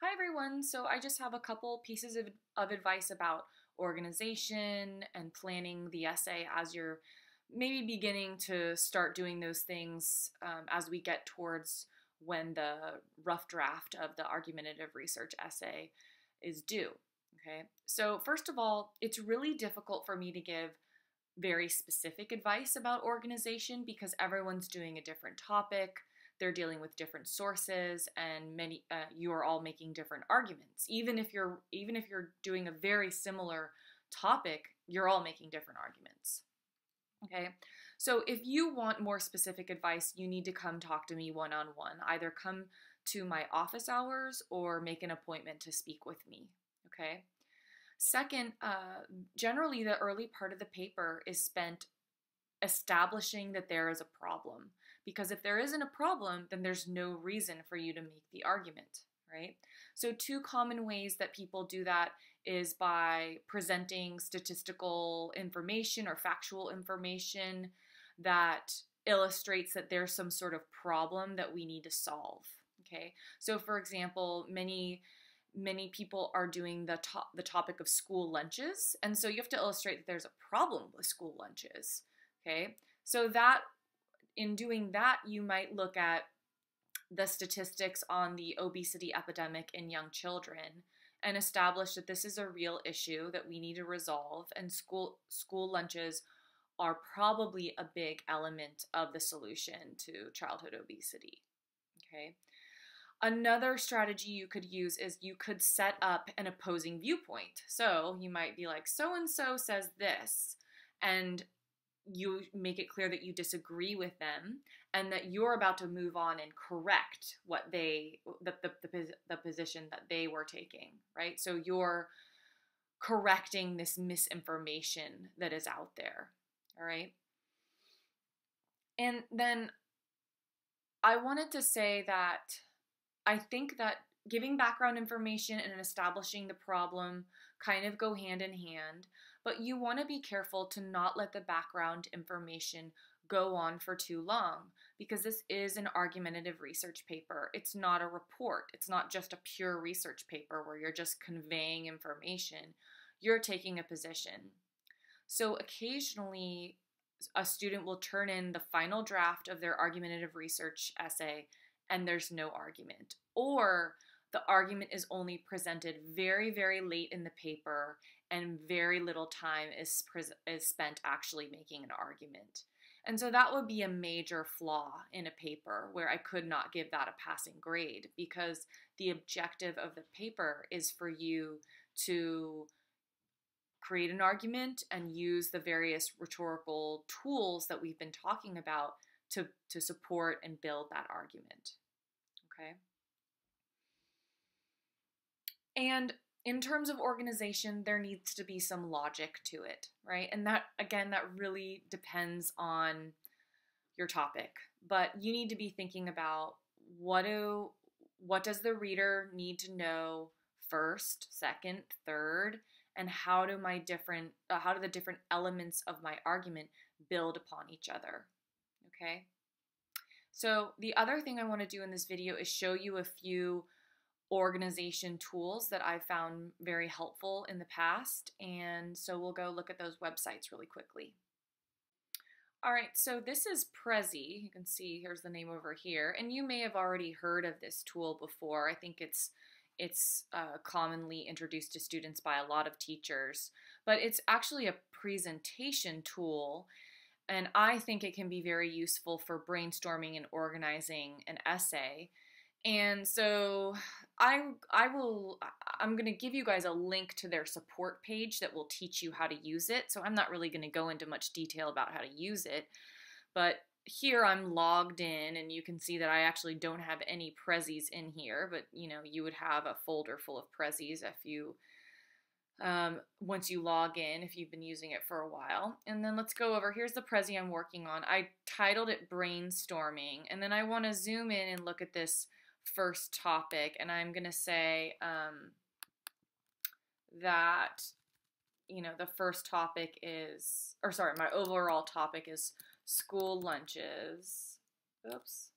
Hi everyone. So I just have a couple pieces of advice about organization and planning the essay as you're maybe beginning to start doing those things as we get towards when the rough draft of the argumentative research essay is due. Okay. So first of all, it's really difficult for me to give very specific advice about organization because everyone's doing a different topic. They're dealing with different sources, and many you are all making different arguments. Even if you're doing a very similar topic, you're all making different arguments. Okay, so if you want more specific advice, you need to come talk to me one on one. Either come to my office hours or make an appointment to speak with me. Okay. Second, generally the early part of the paper is spent establishing that there is a problem. Because if there isn't a problem, then there's no reason for you to make the argument, right? So, two common ways that people do that is by presenting statistical information or factual information that illustrates that there's some sort of problem that we need to solve. Okay, so for example, many people are doing the topic of school lunches, and so you have to illustrate that there's a problem with school lunches. Okay, so that in doing that, you might look at the statistics on the obesity epidemic in young children and establish that this is a real issue that we need to resolve, and school lunches are probably a big element of the solution to childhood obesity. Okay. Another strategy you could use is you could set up an opposing viewpoint. So you might be like, so and so says this, and you make it clear that you disagree with them and that you're about to move on and correct what the position that they were taking, right? So you're correcting this misinformation that is out there, all right? And then I wanted to say that I think that giving background information and establishing the problem kind of go hand in hand, but you want to be careful to not let the background information go on for too long because this is an argumentative research paper. It's not a report. It's not just a pure research paper where you're just conveying information. You're taking a position. So occasionally, a student will turn in the final draft of their argumentative research essay and there's no argument. Or the argument is only presented very, very late in the paper and very little time is spent actually making an argument. And so that would be a major flaw in a paper where I could not give that a passing grade because the objective of the paper is for you to create an argument and use the various rhetorical tools that we've been talking about to support and build that argument. Okay? And in terms of organization, there needs to be some logic to it, right? And that, again, that really depends on your topic. But you need to be thinking about what does the reader need to know first, second, third, and how do the different elements of my argument build upon each other, okay? So the other thing I want to do in this video is show you a few organization tools that I've found very helpful in the past, and so we'll go look at those websites really quickly. All right, so this is Prezi. You can see here's the name over here, and you may have already heard of this tool before. I think it's commonly introduced to students by a lot of teachers, but it's actually a presentation tool, and I think it can be very useful for brainstorming and organizing an essay. And so I'm going to give you guys a link to their support page that will teach you how to use it. So I'm not really going to go into much detail about how to use it, but here I'm logged in and you can see that I actually don't have any Prezis in here, but you would have a folder full of Prezis if you once you log in, if you've been using it for a while. And then let's go over, here's the Prezi I'm working on. I titled it Brainstorming, and then I want to zoom in and look at this first topic, and I'm going to say that, the first topic is, my overall topic is school lunches. Oops.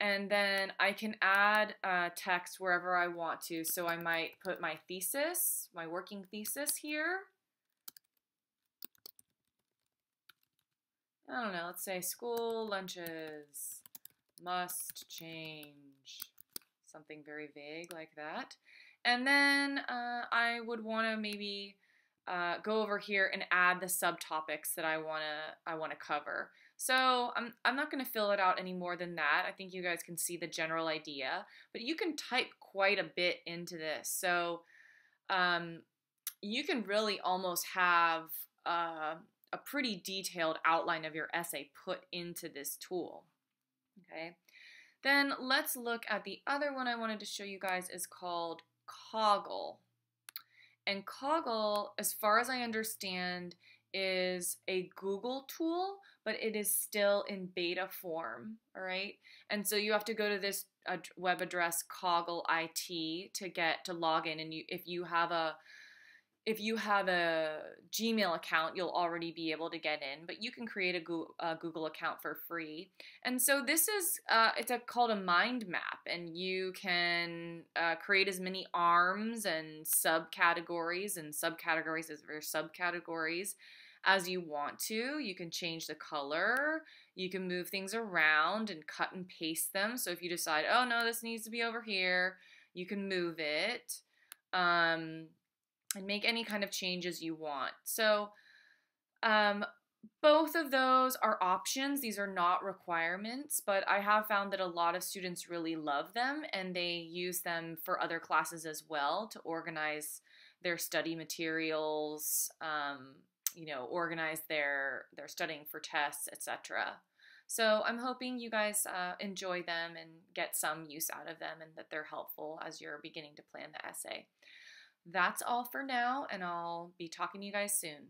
And then I can add text wherever I want to. So I might put my thesis, my working thesis here. I don't know, let's say school lunches must change. Something very vague like that. And then I would want to maybe go over here and add the subtopics that I wanna cover. So I'm not going to fill it out any more than that. I think you guys can see the general idea, but you can type quite a bit into this. So um, you can really almost have a pretty detailed outline of your essay put into this tool. Okay. Then let's look at the other one I wanted to show you guys is called Coggle. And Coggle, as far as I understand, is a Google tool, but it is still in beta form, all right? And so you have to go to this web address Coggle IT to log in, and if you have a Gmail account, you'll already be able to get in, but you can create a Google account for free. And so this is, called a mind map, and you can create as many arms and subcategories as subcategories as you want to. You can change the color, you can move things around and cut and paste them. So if you decide, oh no, this needs to be over here, you can move it. And make any kind of changes you want. So both of those are options. These are not requirements, but I have found that a lot of students really love them and they use them for other classes as well to organize their study materials, organize their studying for tests, etc. So I'm hoping you guys enjoy them and get some use out of them and that they're helpful as you're beginning to plan the essay. That's all for now, and I'll be talking to you guys soon.